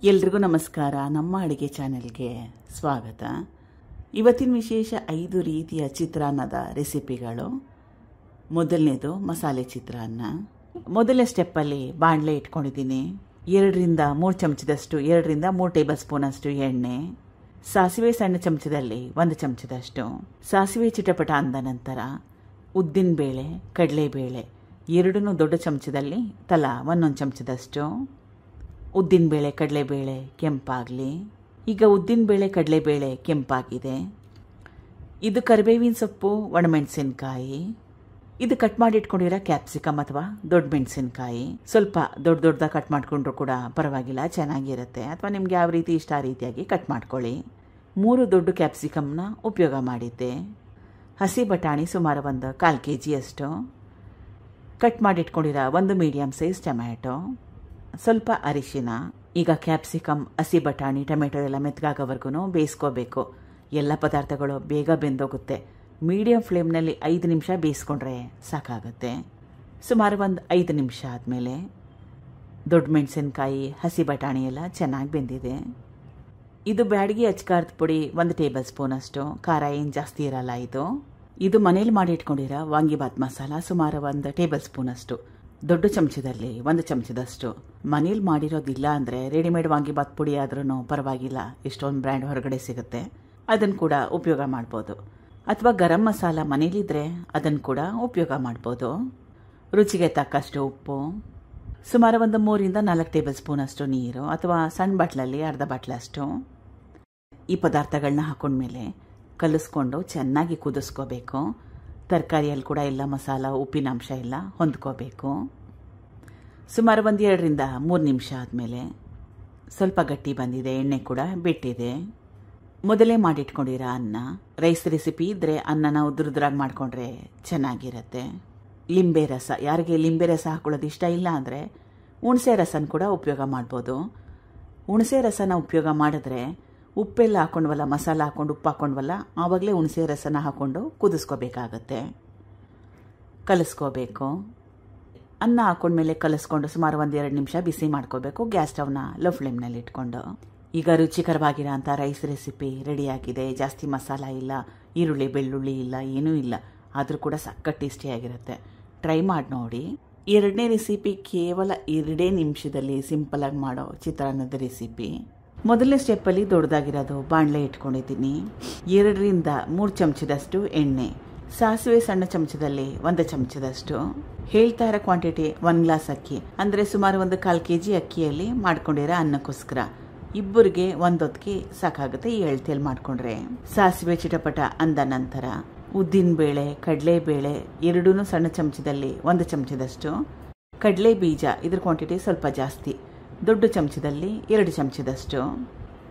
ಎಲ್ರಿಗೂ ನಮಸ್ಕಾರ. ನಮ್ಮ ಅಡುಗೆ ಚಾನೆಲ್ಗೆ ಸ್ವಾಗತ. ಇವತ್ತಿನ ವಿಶೇಷ 5 ರೀತಿಯ ಚಿತ್ರಾನ್ನದ ರೆಸಿಪಿಗಳು. ಮೊದಲನೇದು ಮಸಾಲೆ ಚಿತ್ರಾನ್ನ. ಮೊದಲನೇ ಸ್ಟೆಪ್ಪಲ್ಲಿ ಬಾಣಲೆ ಇಟ್ಕೊಂಡಿದ್ದೀನಿ. 2ರಿಂದ 3 ಚಮಚದಷ್ಟು 2ರಿಂದ 3 ಟೇಬಲ್ ಸ್ಪೂನ್ ಅಷ್ಟು ಎಣ್ಣೆ, ಸಾಸಿವೆ ಸಣ್ಣ ಚಮಚದಲ್ಲಿ 1 ಚಮಚದಷ್ಟು, ಸಾಸಿವೆ ಚಿಟಪಟ ಅಂದ ನಂತರ ಉದ್ದಿನಬೇಳೆ, ಕಡಲೆಬೇಳೆ 2 ದೊಡ್ಡ ಚಮಚದಲ್ಲಿ ತಲಾ 1 ಚಮಚದಷ್ಟು. ಉದ್ದಿನಬೇಳೆ ಕಡಲೆಬೇಳೆ ಕೆಂಪಾಗಲಿ. ಈಗ ಉದ್ದಿನಬೇಳೆ ಕಡಲೆಬೇಳೆ ಕೆಂಪಾಗಿದೆ. ಇದು ಕರಿಬೇವಿನ ಸೊಪ್ಪು, ಒಣಮೆಣಸಿನಕಾಯಿ, ಇದು ಕಟ್ ಮಾಡಿ ಇಟ್ಕೊಂಡಿರೋ ಕ್ಯಾಪ್ಸಿಕಮ್ ಅಥವಾ ದೊಡ್ಡ ಮೆಣಸಿನಕಾಯಿ. ಸ್ವಲ್ಪ ದೊಡ್ಡದಾಗಿ ಕಟ್ ಮಾಡಿಕೊಂಡ್ರು ಕೂಡ ಪರವಾಗಿಲ್ಲ, ಚೆನ್ನಾಗಿರುತ್ತೆ. ಅಥವಾ ನಿಮ್ಗೆ ಯಾವ ರೀತಿ ಇಷ್ಟ ಆ ರೀತಿಯಾಗಿ ಕಟ್ ಮಾಡ್ಕೊಳ್ಳಿ. 3 ದೊಡ್ಡ ಕ್ಯಾಪ್ಸಿಕಮ್ನ ಉಪಯೋಗ ಮಾಡಿದ್ದೆ. ಹಸಿ ಬಟಾಣಿ ಸುಮಾರು 1/4 kg ಅಷ್ಟು. ಕಟ್ ಮಾಡಿ ಇಟ್ಕೊಂಡಿರೋ 1 ಮೀಡಿಯಮ್ ಸೈಜ್ ಟೊಮ್ಯಾಟೊ, ಸ್ವಲ್ಪ ಅರಿಶಿನ. ಈಗ ಕ್ಯಾಪ್ಸಿಕಮ್, ಹಸಿ ಬಟಾಣಿ, ಟೊಮೆಟೊ ಎಲ್ಲ ಮೆತ್ತಗಾಗೋವರೆಗೂ ಬೇಯಿಸ್ಕೋಬೇಕು. ಎಲ್ಲ ಪದಾರ್ಥಗಳು ಬೇಗ ಬೆಂದೋಗುತ್ತೆ. ಮೀಡಿಯಂ ಫ್ಲೇಮ್ನಲ್ಲಿ 5 ನಿಮಿಷ ಬೇಯಿಸ್ಕೊಂಡ್ರೆ ಸಾಕಾಗುತ್ತೆ. ಸುಮಾರು 5 ನಿಮಿಷ ಆದಮೇಲೆ ದೊಡ್ಡ ಮೆಣಸಿನಕಾಯಿ, ಹಸಿ ಬಟಾಣಿ ಎಲ್ಲ ಚೆನ್ನಾಗಿ ಬೆಂದಿದೆ. ಇದು ಬ್ಯಾಡಗಿ ಅಚ್ಕಾರದ ಪುಡಿ 1 ಟೇಬಲ್ ಸ್ಪೂನ್ ಅಷ್ಟು. ಖಾರ ಏನು ಜಾಸ್ತಿ ಇರಲ್ಲ ಇದು. ಇದು ಮನೇಲಿ ಮಾಡಿ ಇಟ್ಕೊಂಡಿರೋ ವಾಂಗಿಬಾತ್ ಮಸಾಲ ಸುಮಾರು 1 ಟೇಬಲ್ ಸ್ಪೂನ್ ಅಷ್ಟು. ದೊಡ್ಡ ಚಮಚದಲ್ಲಿ 1 ಚಮಚದಷ್ಟು. ಮನೇಲಿ ಮಾಡಿರೋದಿಲ್ಲ ಅಂದರೆ ರೆಡಿಮೇಡ್ ವಾಂಗಿಬಾತ್ ಪುಡಿ ಆದ್ರೂ ಪರವಾಗಿಲ್ಲ, ಎಷ್ಟೊಂದು ಬ್ರ್ಯಾಂಡ್ ಹೊರಗಡೆ ಸಿಗುತ್ತೆ, ಅದನ್ನು ಕೂಡ ಉಪಯೋಗ ಮಾಡ್ಬೋದು. ಅಥವಾ ಗರಂ ಮಸಾಲ ಮನೇಲಿದ್ರೆ ಅದನ್ನು ಕೂಡ ಉಪಯೋಗ ಮಾಡ್ಬೋದು. ರುಚಿಗೆ ತಕ್ಕಷ್ಟು ಉಪ್ಪು, ಸುಮಾರು 3ರಿಂದ 4 ಟೇಬಲ್ ಸ್ಪೂನ್ ಅಷ್ಟು ನೀರು ಅಥವಾ ಸಣ್ಣ ಬಾಟ್ಲಲ್ಲಿ ಅರ್ಧ ಬಾಟ್ಲಷ್ಟು. ಈ ಪದಾರ್ಥಗಳನ್ನ ಹಾಕೊಂಡ್ಮೇಲೆ ಕಲಿಸ್ಕೊಂಡು ಚೆನ್ನಾಗಿ ಕುದಿಸ್ಕೋಬೇಕು. ತರಕಾರಿಯಲ್ಲಿ ಕೂಡ ಎಲ್ಲ ಮಸಾಲ, ಉಪ್ಪಿನಾಂಶ ಎಲ್ಲ ಹೊಂದ್ಕೋಬೇಕು. ಸುಮಾರು 2ರಿಂದ 3 ನಿಮಿಷ ಆದಮೇಲೆ ಸ್ವಲ್ಪ ಗಟ್ಟಿ ಬಂದಿದೆ, ಎಣ್ಣೆ ಕೂಡ ಬಿಟ್ಟಿದೆ. ಮೊದಲೇ ಮಾಡಿಟ್ಕೊಂಡಿರೋ ಅನ್ನ. ರೈಸ್ ರೆಸಿಪಿ ಇದ್ದರೆ ಅನ್ನನ ಉದುರುದ್ರಾಗಿ ಮಾಡಿಕೊಂಡ್ರೆ ಚೆನ್ನಾಗಿರುತ್ತೆ. ಲಿಂಬೆ ರಸ, ಯಾರಿಗೆ ಲಿಂಬೆ ರಸ ಹಾಕೊಳ್ಳೋದು ಇಷ್ಟ ಇಲ್ಲ ಅಂದರೆ ಹುಣಸೆ ರಸನ ಕೂಡ ಉಪಯೋಗ ಮಾಡ್ಬೋದು. ಹುಣಸೆ ರಸನ ಉಪಯೋಗ ಮಾಡಿದ್ರೆ ಉಪ್ಪೆಲ್ಲ ಹಾಕೊಂಡ್ವಲ್ಲ, ಮಸಾಲ ಹಾಕೊಂಡು ಉಪ್ಪು ಹಾಕೊಂಡ್ವಲ್ಲ, ಆವಾಗಲೇ ಹುಣಸೆ ರಸನ ಹಾಕ್ಕೊಂಡು ಕುದಿಸ್ಕೋಬೇಕಾಗತ್ತೆ. ಕಲಿಸ್ಕೋಬೇಕು. ಅನ್ನ ಹಾಕೊಂಡ್ಮೇಲೆ ಕಲಿಸ್ಕೊಂಡು ಸುಮಾರು 1-2 ನಿಮಿಷ ಬಿಸಿ ಮಾಡ್ಕೋಬೇಕು, ಗ್ಯಾಸ್ ಸ್ಟವ್ನ ಲೋ ಫ್ಲೇಮ್ನಲ್ಲಿ ಇಟ್ಕೊಂಡು. ಈಗ ರುಚಿಕರವಾಗಿರೋ ಅಂಥ ರೈಸ್ ರೆಸಿಪಿ ರೆಡಿಯಾಗಿದೆ. ಜಾಸ್ತಿ ಮಸಾಲ ಇಲ್ಲ, ಈರುಳ್ಳಿ ಬೆಳ್ಳುಳ್ಳಿ ಇಲ್ಲ, ಏನೂ ಇಲ್ಲ, ಆದರೂ ಕೂಡ ಸಖತ್ ಟೇಸ್ಟಿಯಾಗಿರುತ್ತೆ. ಟ್ರೈ ಮಾಡಿ ನೋಡಿ. 2ನೇ ರೆಸಿಪಿ ಕೇವಲ 2 ನಿಮಿಷದಲ್ಲಿ ಸಿಂಪಲಾಗಿ ಮಾಡೋ ಚಿತ್ರಾನ್ನದ ರೆಸಿಪಿ. ಮೊದಲನೇ ಸ್ಟೆಪ್ಪಲ್ಲಿ ದೊಡ್ಡದಾಗಿರೋದು ಬಾಣಲೆ ಇಟ್ಕೊಂಡಿದ್ದೀನಿ. 2ರಿಂದ 3 ಚಮಚದಷ್ಟು ಎಣ್ಣೆ, ಸಾಸಿವೆ ಸಣ್ಣ ಚಮಚದಲ್ಲಿ 1 ಚಮಚದಷ್ಟು. ಹೇಳ್ತಾ ಇರೋ ಕ್ವಾಂಟಿಟಿ 1 ಗ್ಲಾಸ್ ಅಕ್ಕಿ ಅಂದರೆ ಸುಮಾರು 1/4 kg ಅಕ್ಕಿಯಲ್ಲಿ ಮಾಡ್ಕೊಂಡಿರೋ ಅನ್ನಕ್ಕೋಸ್ಕರ. ಇಬ್ಬರಿಗೆ 1 ಹೊತ್ತಿಗೆ ಸಾಕಾಗುತ್ತೆ ಈ ಅಳತೆಯಲ್ಲಿ ಮಾಡಿಕೊಂಡ್ರೆ. ಸಾಸಿವೆ ಚಿಟಪಟ ಅಂದ ನಂತರ ಉದ್ದಿನಬೇಳೆ, ಕಡಲೆಬೇಳೆ 2 ಸಣ್ಣ ಚಮಚದಲ್ಲಿ 1 ಚಮಚದಷ್ಟು. ಕಡಲೆ ಬೀಜ, ಇದ್ರ ಕ್ವಾಂಟಿಟಿ ಸ್ವಲ್ಪ ಜಾಸ್ತಿ, ದೊಡ್ಡ ಚಮಚದಲ್ಲಿ 2 ಚಮಚದಷ್ಟು.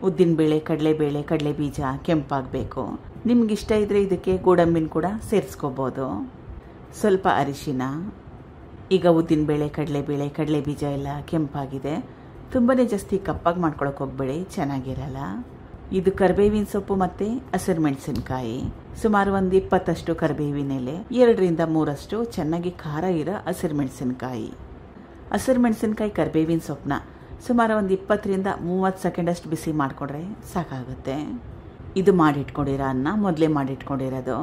ಉದ್ದಿನಬೇಳೆ, ಕಡಲೆಬೇಳೆ, ಕಡಲೆ ಬೀಜ ಕೆಂಪಾಗಬೇಕು. ನಿಮ್ಗಿಷ್ಟ ಇದ್ರೆ ಇದಕ್ಕೆ ಗೋಡಂಬಿನ ಕೂಡ ಸೇರಿಸ್ಕೋಬೋದು. ಸ್ವಲ್ಪ ಅರಿಶಿನ. ಈಗ ಉದ್ದಿನಬೇಳೆ, ಕಡಲೆಬೇಳೆ, ಕಡಲೆ ಬೀಜ ಎಲ್ಲ ಕೆಂಪಾಗಿದೆ. ತುಂಬಾ ಜಾಸ್ತಿ ಕಪ್ಪಾಗಿ ಮಾಡ್ಕೊಳಕ್ಕೆ ಹೋಗ್ಬೇಡಿ, ಚೆನ್ನಾಗಿರಲ್ಲ. ಇದು ಕರಿಬೇವಿನ ಸೊಪ್ಪು ಮತ್ತು ಹಸಿರು ಮೆಣಸಿನಕಾಯಿ. ಸುಮಾರು 20 ಅಷ್ಟು ಕರಿಬೇವಿನ ಎಲೆ, 2ರಿಂದ 3 ಅಷ್ಟು ಚೆನ್ನಾಗಿ ಖಾರ ಇರೋ ಹಸಿರು ಮೆಣಸಿನಕಾಯಿ. ಹಸಿರು ಮೆಣಸಿನಕಾಯಿ, ಕರಿಬೇವಿನ ಸೊಪ್ಪನ್ನ ಸುಮಾರು 20ರಿಂದ 30 ಸೆಕೆಂಡ್ ಅಷ್ಟು ಬಿಸಿ ಮಾಡಿಕೊಂಡ್ರೆ ಸಾಕಾಗುತ್ತೆ. ಇದು ಮಾಡಿಟ್ಕೊಂಡಿರೋ ಅನ್ನ, ಮೊದಲೇ ಮಾಡಿಟ್ಕೊಂಡಿರೋದು.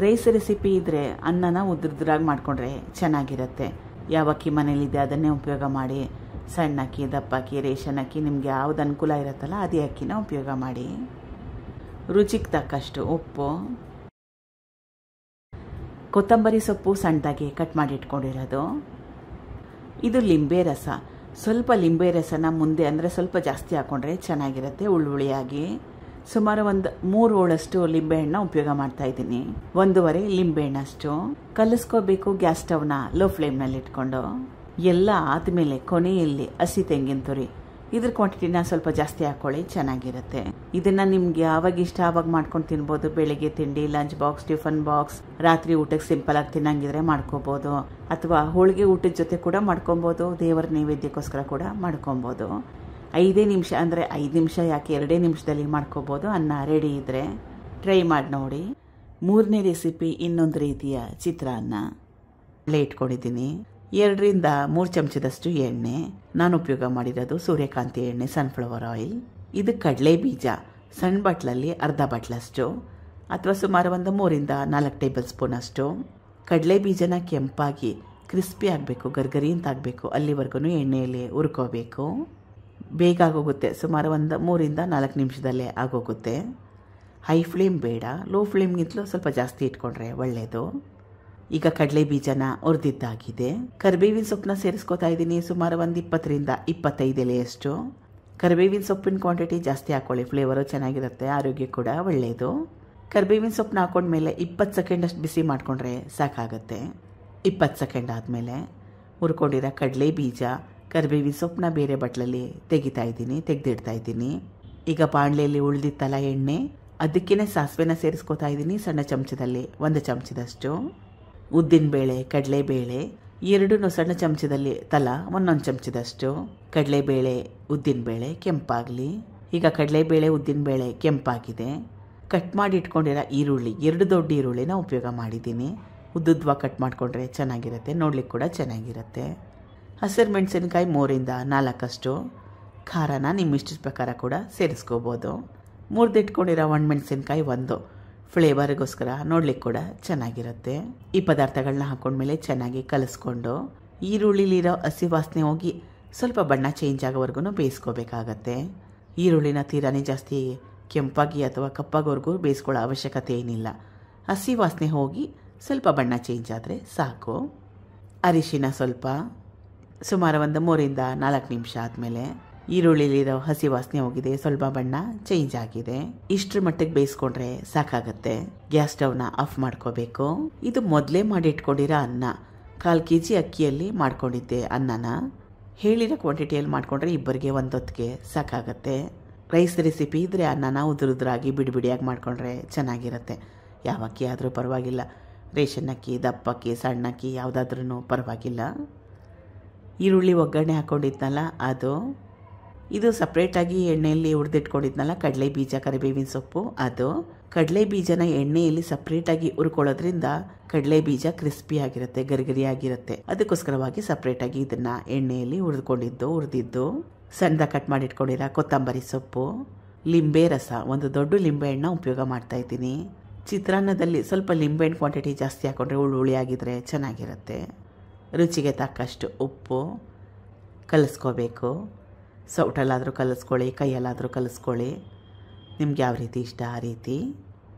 ರೈಸ್ ರೆಸಿಪಿ ಇದ್ದರೆ ಅನ್ನನ ಉದ್ರಾಗಿ ಮಾಡಿಕೊಂಡ್ರೆ ಚೆನ್ನಾಗಿರುತ್ತೆ. ಯಾವ ಅಕ್ಕಿ ಮನೇಲಿದೆ ಅದನ್ನೇ ಉಪಯೋಗ ಮಾಡಿ. ಸಣ್ಣ ಅಕ್ಕಿ, ದಪ್ಪ ಅಕ್ಕಿ, ರೇಷನ್ ಅಕ್ಕಿ, ನಿಮ್ಗೆ ಯಾವ್ದು ಅನುಕೂಲ ಇರುತ್ತಲ್ಲ ಅದೇ ಅಕ್ಕಿನ ಉಪಯೋಗ ಮಾಡಿ. ರುಚಿಗೆ ತಕ್ಕಷ್ಟು ಉಪ್ಪು, ಕೊತ್ತಂಬರಿ ಸೊಪ್ಪು ಸಣ್ಣದಾಗಿ ಕಟ್ ಮಾಡಿ ಇಟ್ಕೊಂಡಿರೋದು. ಇದು ಲಿಂಬೆ ರಸ. ಸ್ವಲ್ಪ ಲಿಂಬೆ ರಸನ ಮುಂದೆ ಅಂದರೆ ಸ್ವಲ್ಪ ಜಾಸ್ತಿ ಹಾಕೊಂಡ್ರೆ ಚೆನ್ನಾಗಿರುತ್ತೆ, ಹುಳಿಯಾಗಿ. ಸುಮಾರು 3 ಹೋಳಷ್ಟು ಲಿಂಬೆಹಣ್ಣು ಉಪಯೋಗ ಮಾಡ್ತಾ ಇದ್ದೀನಿ. 1.5 ಲಿಂಬೆಹಣ್ಣಷ್ಟು. ಕಲಿಸ್ಕೋಬೇಕು ಗ್ಯಾಸ್ ಸ್ಟವ್ನ ಲೋ ಫ್ಲೇಮ್ನಲ್ಲಿ ಇಟ್ಕೊಂಡು. ಎಲ್ಲ ಆದಮೇಲೆ ಕೊನೆಯಲ್ಲಿ ಹಸಿ ತೆಂಗಿನ ತುರಿ, ಇದ್ರ ಕ್ವಾಂಟಿಟಿನ ಸ್ವಲ್ಪ ಜಾಸ್ತಿ ಹಾಕೊಳ್ಳಿ, ಚೆನ್ನಾಗಿರುತ್ತೆ. ಇದನ್ನ ನಿಮ್ಗೆ ಯಾವಾಗ ಇಷ್ಟ ಆವಾಗ ಮಾಡ್ಕೊಂಡು ತಿನ್ಬೋದು. ಬೆಳಿಗ್ಗೆ ತಿಂಡಿ, ಲಂಚ್ ಬಾಕ್ಸ್, ಟಿಫನ್ ಬಾಕ್ಸ್, ರಾತ್ರಿ ಊಟಕ್ಕೆ ಸಿಂಪಲ್ ಆಗಿ ತಿನ್ನಂಗಿದ್ರೆ ಮಾಡ್ಕೋಬಹುದು. ಅಥವಾ ಹೋಳಿಗೆ ಊಟದ ಜೊತೆ ಕೂಡ ಮಾಡ್ಕೊಬೋದು, ದೇವರ ನೈವೇದ್ಯಕ್ಕೋಸ್ಕರ ಕೂಡ ಮಾಡ್ಕೊಬೋದು. 5 ನಿಮಿಷ ಅಂದರೆ 5 ನಿಮಿಷ ಯಾಕೆ, 2 ನಿಮಿಷದಲ್ಲಿ ಮಾಡ್ಕೋಬೋದು. ಅನ್ನ ರೆಡಿ ಇದ್ರೆ ಟ್ರೈ ಮಾಡಿ ನೋಡಿ. 3ನೇ ರೆಸಿಪಿ ಇನ್ನೊಂದು ರೀತಿಯ ಚಿತ್ರಾನ್ನ. ಇಟ್ಕೊಂಡಿದ್ದೀನಿ. 2-3 ಚಮಚದಷ್ಟು ಎಣ್ಣೆ. ನಾನು ಉಪಯೋಗ ಮಾಡಿರೋದು ಸೂರ್ಯಕಾಂತಿ ಎಣ್ಣೆ, ಸನ್ಫ್ಲವರ್ ಆಯಿಲ್. ಇದು ಕಡಲೆ ಬೀಜ, ಸಣ್ಣ ಬಟ್ಲಲ್ಲಿ ಅರ್ಧ ಬಟ್ಲಷ್ಟು ಅಥವಾ ಸುಮಾರು 3-4 ಟೇಬಲ್ ಸ್ಪೂನ್ ಅಷ್ಟು. ಕಡಲೆ ಬೀಜನ ಕೆಂಪಾಗಿ ಕ್ರಿಸ್ಪಿ ಆಗಬೇಕು, ಗರ್ಗರಿ ಅಂತ ಆಗಬೇಕು, ಅಲ್ಲಿವರೆಗೂ ಎಣ್ಣೆಯಲ್ಲಿ ಹುರ್ಕೋಬೇಕು. ಬೇಗ ಆಗೋಗುತ್ತೆ, ಸುಮಾರು 3-4 ನಿಮಿಷದಲ್ಲೇ ಆಗೋಗುತ್ತೆ. ಹೈ ಫ್ಲೇಮ್ ಬೇಡ, ಲೋ ಫ್ಲೇಮ್ಗಿಂತಲೂ ಸ್ವಲ್ಪ ಜಾಸ್ತಿ ಇಟ್ಕೊಂಡ್ರೆ ಒಳ್ಳೆಯದು. ಈಗ ಕಡಲೆ ಬೀಜನ ಹುರಿದಿದ್ದಾಗಿದೆ. ಕರಿಬೇವಿನ ಸೊಪ್ಪನ್ನ ಸೇರಿಸ್ಕೊತಾ ಇದ್ದೀನಿ, ಸುಮಾರು 20-25 ಎಲೆಯಷ್ಟು. ಕರಿಬೇವಿನ ಸೊಪ್ಪಿನ ಕ್ವಾಂಟಿಟಿ ಜಾಸ್ತಿ ಹಾಕ್ಕೊಳ್ಳಿ, ಫ್ಲೇವರು ಚೆನ್ನಾಗಿರುತ್ತೆ, ಆರೋಗ್ಯ ಕೂಡ ಒಳ್ಳೆಯದು. ಕರಿಬೇವಿನ ಸೊಪ್ಪನ್ನ ಹಾಕೊಂಡ್ಮೇಲೆ 20 ಸೆಕೆಂಡ್ ಅಷ್ಟು ಬಿಸಿ ಮಾಡಿಕೊಂಡ್ರೆ ಸಾಕಾಗುತ್ತೆ. 20 ಸೆಕೆಂಡ್ ಆದಮೇಲೆ ಹುರ್ಕೊಂಡಿರೋ ಕಡಲೆ ಬೀಜ, ಕರಿಬೇವಿನ ಸೊಪ್ಪನ್ನ ಬೇರೆ ಬಟ್ಲಲ್ಲಿ ತೆಗೆದಿಡ್ತಾ ಇದ್ದೀನಿ. ಈಗ ಬಾಣಲೆಯಲ್ಲಿ ಉಳಿದಿತ್ತಲ್ಲ ಎಣ್ಣೆ, ಅದಕ್ಕೇ ಸಾಸಿವೆನ ಸೇರಿಸ್ಕೊತಾ ಇದ್ದೀನಿ, ಸಣ್ಣ ಚಮಚದಲ್ಲಿ 1 ಚಮಚದಷ್ಟು. ಉದ್ದಿನಬೇಳೆ, ಕಡಲೆಬೇಳೆ ಎರಡೂ ಸಣ್ಣ ಚಮಚದಲ್ಲಿ ತಲಾ 1 ಚಮಚದಷ್ಟು. ಕಡಲೆಬೇಳೆ, ಉದ್ದಿನಬೇಳೆ ಕೆಂಪಾಗಲಿ. ಈಗ ಕಡಲೆಬೇಳೆ, ಉದ್ದಿನಬೇಳೆ ಕೆಂಪಾಗಿದೆ. ಕಟ್ ಮಾಡಿ ಇಟ್ಕೊಂಡಿರೋ ಈರುಳ್ಳಿ, 2 ದೊಡ್ಡ ಈರುಳ್ಳಿನ ಉಪಯೋಗ ಮಾಡಿದ್ದೀನಿ. ಉದ್ದುದ್ವಾಗಿ ಕಟ್ ಮಾಡಿಕೊಂಡ್ರೆ ಚೆನ್ನಾಗಿರುತ್ತೆ, ನೋಡ್ಲಿಕ್ಕೆ ಕೂಡ ಚೆನ್ನಾಗಿರುತ್ತೆ. ಹಸಿರು ಮೆಣಸಿನಕಾಯಿ 3-4 ಅಷ್ಟು. ಖಾರನ ನಿಮ್ಮ ಇಷ್ಟದ ಪ್ರಕಾರ ಕೂಡ ಸೇರಿಸ್ಕೋಬೋದು. ಮುರಿದಿಟ್ಕೊಂಡಿರೋ ಒಣಮೆಣಸಿನ್ಕಾಯಿ 1, ಫ್ಲೇವರ್ಗೋಸ್ಕರ ನೋಡ್ಲಿಕ್ಕೆ ಕೂಡ ಚೆನ್ನಾಗಿರುತ್ತೆ. ಈ ಪದಾರ್ಥಗಳನ್ನ ಹಾಕೊಂಡ್ಮೇಲೆ ಚೆನ್ನಾಗಿ ಕಲಿಸ್ಕೊಂಡು ಈರುಳ್ಳಿಲಿರೋ ಹಸಿ ವಾಸನೆ ಹೋಗಿ ಸ್ವಲ್ಪ ಬಣ್ಣ ಚೇಂಜ್ ಆಗೋವರೆಗೂ ಬೇಯಿಸ್ಕೋಬೇಕಾಗತ್ತೆ. ಈರುಳ್ಳಿನ ತೀರಾನೇ ಜಾಸ್ತಿ ಕೆಂಪಾಗಿ ಅಥವಾ ಕಪ್ಪಾಗೋವರೆಗೂ ಬೇಯಿಸ್ಕೊಳ್ಳೋ ಅವಶ್ಯಕತೆ ಏನಿಲ್ಲ. ಹಸಿ ವಾಸನೆ ಹೋಗಿ ಸ್ವಲ್ಪ ಬಣ್ಣ ಚೇಂಜ್ ಆದರೆ ಸಾಕು. ಅರಿಶಿನ ಸ್ವಲ್ಪ, ಸುಮಾರು 3-4 ನಿಮಿಷ ಆದಮೇಲೆ ಈರುಳ್ಳಿಲಿರೋ ಹಸಿ ವಾಸನೆ ಹೋಗಿದೆ, ಸ್ವಲ್ಪ ಬಣ್ಣ ಚೇಂಜ್ ಆಗಿದೆ. ಇಷ್ಟರ ಮಟ್ಟಿಗೆ ಬೇಯಿಸ್ಕೊಂಡ್ರೆ ಸಾಕಾಗತ್ತೆ. ಗ್ಯಾಸ್ ಸ್ಟವ್ನ ಆಫ್ ಮಾಡ್ಕೋಬೇಕು. ಇದು ಮೊದಲೇ ಮಾಡಿ ಇಟ್ಕೊಂಡಿರೋ ಅನ್ನ, 1/4 kg ಅಕ್ಕಿಯಲ್ಲಿ ಮಾಡ್ಕೊಂಡಿದ್ದೆ ಅನ್ನನ. ಹೇಳಿರೋ ಕ್ವಾಂಟಿಟಿಯಲ್ಲಿ ಮಾಡಿಕೊಂಡ್ರೆ ಇಬ್ಬರಿಗೆ ಒಂದೊತ್ತಿಗೆ ಸಾಕಾಗತ್ತೆ. ರೈಸ್ ರೆಸಿಪಿ ಇದ್ದರೆ ಅನ್ನನ ಉದುರಾಗಿ ಬಿಡಿಯಾಗಿ ಮಾಡಿಕೊಂಡ್ರೆ ಚೆನ್ನಾಗಿರುತ್ತೆ. ಯಾವ ಅಕ್ಕಿ ಆದರೂ ಪರವಾಗಿಲ್ಲ, ರೇಷನ್ ಅಕ್ಕಿ, ದಪ್ಪಕ್ಕಿ, ಸಣ್ಣ ಅಕ್ಕಿ ಯಾವುದಾದ್ರೂ ಪರವಾಗಿಲ್ಲ. ಈರುಳ್ಳಿ ಒಗ್ಗರಣೆ ಹಾಕ್ಕೊಂಡಿದ್ನಲ್ಲ ಅದು, ಇದು ಸಪ್ರೇಟಾಗಿ ಎಣ್ಣೆಯಲ್ಲಿ ಹುರಿದಿಟ್ಕೊಂಡಿದ್ನಲ್ಲ ಕಡಲೆ ಬೀಜ, ಕರಿಬೇವಿನ ಸೊಪ್ಪು, ಅದು. ಕಡಲೆ ಬೀಜನ ಎಣ್ಣೆಯಲ್ಲಿ ಸಪ್ರೇಟಾಗಿ ಹುರ್ಕೊಳ್ಳೋದ್ರಿಂದ ಕಡಲೆ ಬೀಜ ಕ್ರಿಸ್ಪಿ ಆಗಿರುತ್ತೆ, ಗರಿಗರಿ ಆಗಿರುತ್ತೆ. ಅದಕ್ಕೋಸ್ಕರವಾಗಿ ಸಪ್ರೇಟಾಗಿ ಇದನ್ನ ಎಣ್ಣೆಯಲ್ಲಿ ಹುರಿದಿದ್ದು. ಸಣ್ಣದಾಗಿ ಕಟ್ ಮಾಡಿ ಇಟ್ಕೊಂಡಿರೋ ಕೊತ್ತಂಬರಿ ಸೊಪ್ಪು, ಲಿಂಬೆ ರಸ, 1 ದೊಡ್ಡ ಲಿಂಬೆ ಹಣ್ಣು ಉಪಯೋಗ ಮಾಡ್ತಾ ಇದ್ದೀನಿ. ಚಿತ್ರಾನ್ನದಲ್ಲಿ ಸ್ವಲ್ಪ ಲಿಂಬೆಹಣ್ಣು ಕ್ವಾಂಟಿಟಿ ಜಾಸ್ತಿ ಹಾಕೊಂಡ್ರೆ ಹುಳಿ ಆಗಿದ್ರೆ ಚೆನ್ನಾಗಿರುತ್ತೆ. ರುಚಿಗೆ ತಕ್ಕಷ್ಟು ಉಪ್ಪು ಕಲಿಸ್ಕೋಬೇಕು. ಸೌಟಲ್ಲಾದರೂ ಕಲಿಸ್ಕೊಳ್ಳಿ, ಕೈಯಲ್ಲಾದರೂ ಕಲಿಸ್ಕೊಳ್ಳಿ, ನಿಮ್ಗೆ ಯಾವ ರೀತಿ ಇಷ್ಟ ಆ ರೀತಿ.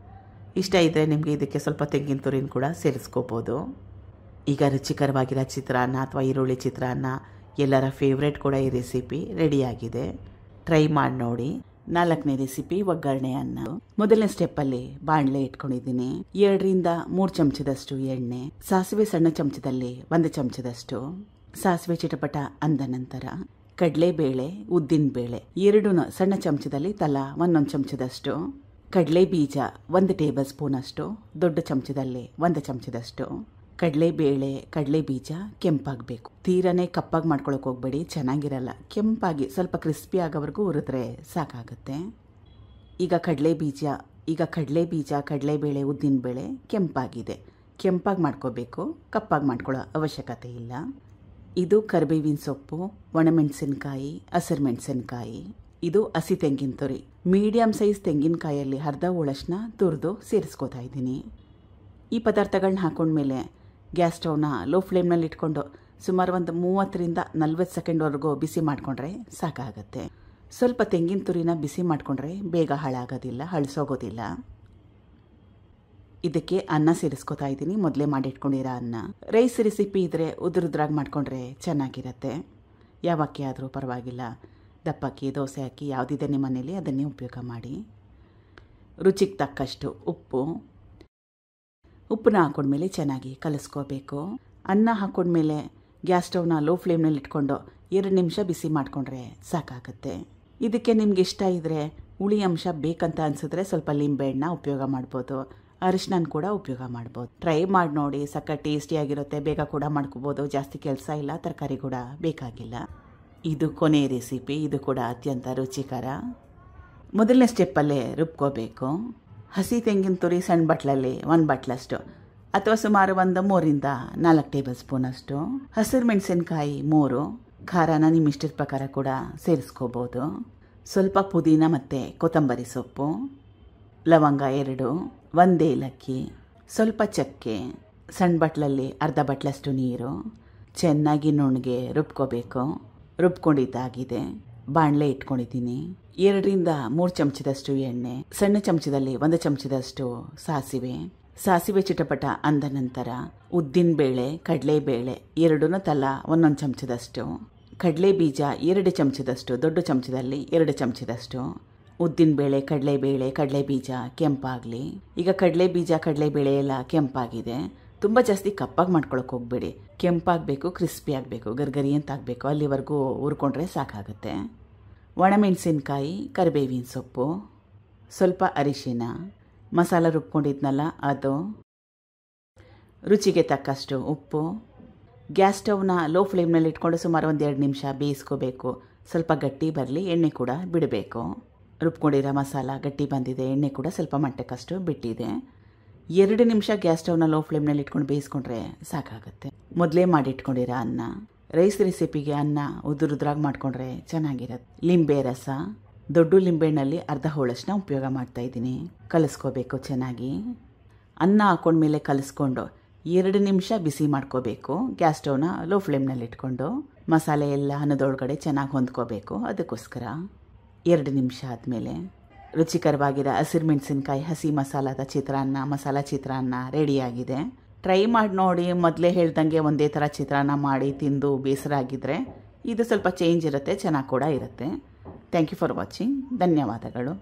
ಇಷ್ಟ ಇದ್ದರೆ ನಿಮಗೆ ಇದಕ್ಕೆ ಸ್ವಲ್ಪ ತೆಂಗಿನ ತುರಿನ ಕೂಡ ಸೇರಿಸ್ಕೋಬೋದು. ಈಗ ರುಚಿಕರವಾಗಿರೋ ಚಿತ್ರಾನ್ನ ಅಥವಾ ಈರುಳ್ಳಿ ಚಿತ್ರಾನ್ನ, ಎಲ್ಲರ ಫೇವ್ರೇಟ್ ಕೂಡ ಈ ರೆಸಿಪಿ ರೆಡಿಯಾಗಿದೆ. ಟ್ರೈ ಮಾಡಿ ನೋಡಿ. 4ನೇ ರೆಸಿಪಿ ಒಗ್ಗರಣೆ ಅನ್ನ. ಮೊದಲನೇ ಸ್ಟೆಪ್ಪಲ್ಲಿ ಬಾಣಲೆ ಇಟ್ಕೊಂಡಿದ್ದೀನಿ. 2-3 ಚಮಚದಷ್ಟು ಎಣ್ಣೆ, ಸಾಸಿವೆ ಸಣ್ಣ ಚಮಚದಲ್ಲಿ 1 ಚಮಚದಷ್ಟು. ಸಾಸಿವೆ ಚಿಟಪಟ ಅಂದ ನಂತರ ಕಡಲೆಬೇಳೆ, ಉದ್ದಿನಬೇಳೆ ಎರಡೂ ಸಣ್ಣ ಚಮಚದಲ್ಲಿ ತಲಾ 1 ಚಮಚದಷ್ಟು. ಕಡಲೆ ಬೀಜ 1 ಟೇಬಲ್ ಸ್ಪೂನ್ ಅಷ್ಟು, ದೊಡ್ಡ ಚಮಚದಲ್ಲಿ 1 ಚಮಚದಷ್ಟು. ಕಡಲೆಬೇಳೆ, ಕಡಲೆ ಬೀಜ ಕೆಂಪಾಗಬೇಕು. ತೀರನೇ ಕಪ್ಪಾಗಿ ಮಾಡ್ಕೊಳಕ್ಕೆ ಹೋಗ್ಬೇಡಿ, ಚೆನ್ನಾಗಿರಲ್ಲ. ಕೆಂಪಾಗಿ ಸ್ವಲ್ಪ ಕ್ರಿಸ್ಪಿ ಆಗೋವರೆಗೂ ಹುರಿದ್ರೆ ಸಾಕಾಗುತ್ತೆ. ಈಗ ಕಡಲೆ ಬೀಜ, ಕಡಲೆಬೇಳೆ, ಉದ್ದಿನಬೇಳೆ ಕೆಂಪಾಗಿದೆ. ಕೆಂಪಾಗಿ ಮಾಡ್ಕೋಬೇಕು, ಕಪ್ಪಾಗಿ ಮಾಡ್ಕೊಳ್ಳೋ ಅವಶ್ಯಕತೆ ಇಲ್ಲ. ಇದು ಕರಿಬೇವಿನ ಸೊಪ್ಪು, ಒಣಮೆಣಸಿನಕಾಯಿ, ಹಸಿರು ಮೆಣಸಿನಕಾಯಿ, ಇದು ಹಸಿ ತೆಂಗಿನ ತುರಿ. ಮೀಡಿಯಂ ಸೈಜ್ ತೆಂಗಿನಕಾಯಲ್ಲಿ ಅರ್ಧ ಹೋಳಷ್ಟನ್ನ ತುರಿದು ಸೇರಿಸ್ಕೋತಾ ಇದ್ದೀನಿ. ಈ ಪದಾರ್ಥಗಳನ್ನ ಹಾಕೊಂಡ್ಮೇಲೆ ಗ್ಯಾಸ್ ಸ್ಟವ್ನ ಲೋ ಫ್ಲೇಮ್ನಲ್ಲಿ ಇಟ್ಕೊಂಡು ಸುಮಾರು 30-40 ಸೆಕೆಂಡ್ವರೆಗೂ ಬಿಸಿ ಮಾಡಿಕೊಂಡ್ರೆ ಸಾಕಾಗತ್ತೆ. ಸ್ವಲ್ಪ ತೆಂಗಿನ ತುರಿನ ಬಿಸಿ ಮಾಡಿಕೊಂಡ್ರೆ ಬೇಗ ಹಾಳಾಗೋದಿಲ್ಲ, ಹಳಸೋಗೋದಿಲ್ಲ. ಇದಕ್ಕೆ ಅನ್ನ ಸೇರಿಸ್ಕೊತಾ ಇದ್ದೀನಿ, ಮೊದಲೇ ಮಾಡಿಟ್ಕೊಂಡಿರೋ ಅನ್ನ. ರೈಸ್ ರೆಸಿಪಿ ಇದ್ದರೆ ಉದುರಾಗಿ ಮಾಡಿಕೊಂಡ್ರೆ ಚೆನ್ನಾಗಿರುತ್ತೆ. ಯಾವ ಅಕ್ಕಿ ಆದರೂ ಪರವಾಗಿಲ್ಲ, ದಪ್ಪಕ್ಕಿ, ದೋಸೆ ಅಕ್ಕಿ ಯಾವುದಿದೆ ನಿಮ್ಮ ಮನೇಲಿ ಅದನ್ನೇ ಉಪಯೋಗ ಮಾಡಿ. ರುಚಿಗೆ ತಕ್ಕಷ್ಟು ಉಪ್ಪನ್ನ ಹಾಕೊಂಡ್ಮೇಲೆ ಚೆನ್ನಾಗಿ ಕಲಿಸ್ಕೋಬೇಕು. ಅನ್ನ ಹಾಕೊಂಡ್ಮೇಲೆ ಗ್ಯಾಸ್ ಸ್ಟವ್ನ ಲೋ ಫ್ಲೇಮ್ನಲ್ಲಿ ಇಟ್ಕೊಂಡು 2 ನಿಮಿಷ ಬಿಸಿ ಮಾಡಿಕೊಂಡ್ರೆ ಸಾಕಾಗುತ್ತೆ. ಇದಕ್ಕೆ ನಿಮ್ಗೆ ಇಷ್ಟ ಇದ್ದರೆ, ಹುಳಿ ಅಂಶ ಬೇಕಂತ ಅನಿಸಿದ್ರೆ ಸ್ವಲ್ಪ ಲಿಂಬೆಹಣ್ಣ ಉಪಯೋಗ ಮಾಡ್ಬೋದು, ಅರಿಶಿನ ಕೂಡ ಉಪಯೋಗ ಮಾಡ್ಬೋದು. ಟ್ರೈ ಮಾಡಿ ನೋಡಿ, ಸಕ್ಕ ಟೇಸ್ಟಿಯಾಗಿರುತ್ತೆ. ಬೇಗ ಕೂಡ ಮಾಡ್ಕೋಬೋದು, ಜಾಸ್ತಿ ಕೆಲಸ ಇಲ್ಲ, ತರಕಾರಿ ಕೂಡ ಬೇಕಾಗಿಲ್ಲ. ಇದು ಕೊನೆ ರೆಸಿಪಿ, ಇದು ಕೂಡ ಅತ್ಯಂತ ರುಚಿಕರ. ಮೊದಲನೇ ಸ್ಟೆಪ್ಪಲ್ಲೇ ರುಬ್ಕೋಬೇಕು. ಹಸಿ ತೆಂಗಿನ ತುರಿ ಸಣ್ಣ ಬಟ್ಲಲ್ಲಿ 1 ಬಟ್ಲಷ್ಟು, ಅಥವಾ ಸುಮಾರು ಒಂದು 3-4 ಟೇಬಲ್ ಸ್ಪೂನ್ ಅಷ್ಟು. ಹಸಿರು ಮೆಣಸಿನಕಾಯಿ 3, ಖಾರನ ನಿಮ್ಮ ಇಷ್ಟದ ಪ್ರಕಾರ ಕೂಡ ಸೇರಿಸ್ಕೋಬೋದು. ಸ್ವಲ್ಪ ಪುದೀನ ಮತ್ತು ಕೊತ್ತಂಬರಿ ಸೊಪ್ಪು, ಲವಂಗ 2, 1 ಏಲಕ್ಕಿ, ಸ್ವಲ್ಪ ಚಕ್ಕೆ, ಸಣ್ಣ ಬಟ್ಲಲ್ಲಿ ಅರ್ಧ ಬಟ್ಲಷ್ಟು ನೀರು, ಚೆನ್ನಾಗಿ ನುಣ್ಣಗೆ ರುಬ್ಕೋಬೇಕು. ರುಬ್ಕೊಂಡಿದ್ದಾಗಿದೆ. ಬಾಣಲೆ ಇಟ್ಕೊಂಡಿದ್ದೀನಿ. 2-3 ಚಮಚದಷ್ಟು ಎಣ್ಣೆ, ಸಣ್ಣ ಚಮಚದಲ್ಲಿ 1 ಚಮಚದಷ್ಟು ಸಾಸಿವೆ ಚಿಟಪಟ ಅಂದ ನಂತರ ಉದ್ದಿನಬೇಳೆ, ಕಡಲೆಬೇಳೆ 2 ತಲಾ 1 ಚಮಚದಷ್ಟು, ಕಡಲೆ ಬೀಜ 2 ಚಮಚದಷ್ಟು, ದೊಡ್ಡ ಚಮಚದಲ್ಲಿ 2 ಚಮಚದಷ್ಟು. ಉದ್ದಿನಬೇಳೆ, ಕಡಲೆ ಬೀಜ ಕೆಂಪಾಗಲಿ. ಈಗ ಕಡಲೆ ಬೀಜ, ಕಡಲೆಬೇಳೆ ಎಲ್ಲ ಕೆಂಪಾಗಿದೆ. ತುಂಬ ಜಾಸ್ತಿ ಕಪ್ಪಾಗಿ ಮಾಡ್ಕೊಳಕ್ಕೆ ಹೋಗ್ಬೇಡಿ. ಕೆಂಪಾಗಬೇಕು, ಕ್ರಿಸ್ಪಿ ಆಗಬೇಕು, ಗರ್ಗರಿ ಅಂತ ಆಗಬೇಕು. ಅಲ್ಲಿವರೆಗೂ ಹುರ್ಕೊಂಡ್ರೆ ಸಾಕಾಗುತ್ತೆ. ಒಣಮೆಣಸಿನ್ಕಾಯಿ, ಕರಿಬೇವಿನ ಸೊಪ್ಪು, ಸ್ವಲ್ಪ ಅರಿಶಿನ, ಮಸಾಲ ರುಬ್ಕೊಂಡಿದ್ನಲ್ಲ ಅದು, ರುಚಿಗೆ ತಕ್ಕಷ್ಟು ಉಪ್ಪು. ಗ್ಯಾಸ್ ಸ್ಟವ್ನ ಲೋ ಫ್ಲೇಮ್ನಲ್ಲಿ ಇಟ್ಕೊಂಡು ಸುಮಾರು 1-2 ನಿಮಿಷ ಬೇಯಿಸ್ಕೋಬೇಕು. ಸ್ವಲ್ಪ ಗಟ್ಟಿ ಬರಲಿ, ಎಣ್ಣೆ ಕೂಡ ಬಿಡಬೇಕು. ರುಬ್ಕೊಂಡಿರೋ ಮಸಾಲ ಗಟ್ಟಿ ಬಂದಿದೆ, ಎಣ್ಣೆ ಕೂಡ ಸ್ವಲ್ಪ ಮಟ್ಟಕ್ಕಷ್ಟು ಬಿಟ್ಟಿದೆ. 2 ನಿಮಿಷ ಗ್ಯಾಸ್ ಸ್ಟವ್ನ ಲೋ ಫ್ಲೇಮ್ನಲ್ಲಿ ಇಟ್ಕೊಂಡು ಬೇಯಿಸ್ಕೊಂಡ್ರೆ ಸಾಕಾಗುತ್ತೆ. ಮೊದಲೇ ಮಾಡಿಟ್ಕೊಂಡಿರೋ ಅನ್ನ. ರೈಸ್ ರೆಸಿಪಿಗೆ ಅನ್ನ ಉದುರುದ್ರಾಗಿ ಮಾಡ್ಕೊಂಡ್ರೆ ಚೆನ್ನಾಗಿರುತ್ತೆ. ಲಿಂಬೆ ರಸ, ದೊಡ್ಡ ಲಿಂಬೆಹಣ್ಣಲ್ಲಿ ಅರ್ಧ ಹೋಳಷ್ಟನ್ನ ಉಪಯೋಗ ಮಾಡ್ತಾ ಇದ್ದೀನಿ. ಕಲಿಸ್ಕೋಬೇಕು ಚೆನ್ನಾಗಿ. ಅನ್ನ ಹಾಕೊಂಡ್ಮೇಲೆ ಕಲಿಸ್ಕೊಂಡು 2 ನಿಮಿಷ ಬಿಸಿ ಮಾಡ್ಕೋಬೇಕು. ಗ್ಯಾಸ್ ಸ್ಟವ್ನ ಲೋ ಫ್ಲೇಮ್ನಲ್ಲಿ ಇಟ್ಕೊಂಡು ಮಸಾಲೆ ಎಲ್ಲ ಅನ್ನದೊಳಗಡೆ ಚೆನ್ನಾಗಿ ಹೊಂದ್ಕೋಬೇಕು. ಅದಕ್ಕೋಸ್ಕರ 2 ನಿಮಿಷ ಆದಮೇಲೆ ರುಚಿಕರವಾಗಿರೋ ಹಸಿರು ಮೆಣಸಿನ್ಕಾಯಿ ಹಸಿ ಮಸಾಲ ಚಿತ್ರಾನ್ನ ರೆಡಿಯಾಗಿದೆ. ಟ್ರೈ ಮಾಡಿ ನೋಡಿ. ಮೊದಲೇ ಹೇಳ್ದಂಗೆ ಒಂದೇ ಥರ ಚಿತ್ರಾನ್ನ ಮಾಡಿ ತಿಂದು ಬೇಸರ ಆಗಿದ್ದರೆ ಇದು ಸ್ವಲ್ಪ ಚೇಂಜ್ ಇರುತ್ತೆ, ಚೆನ್ನಾಗಿ ಕೂಡ ಇರುತ್ತೆ. Thank you for watching. ಧನ್ಯವಾದಗಳು.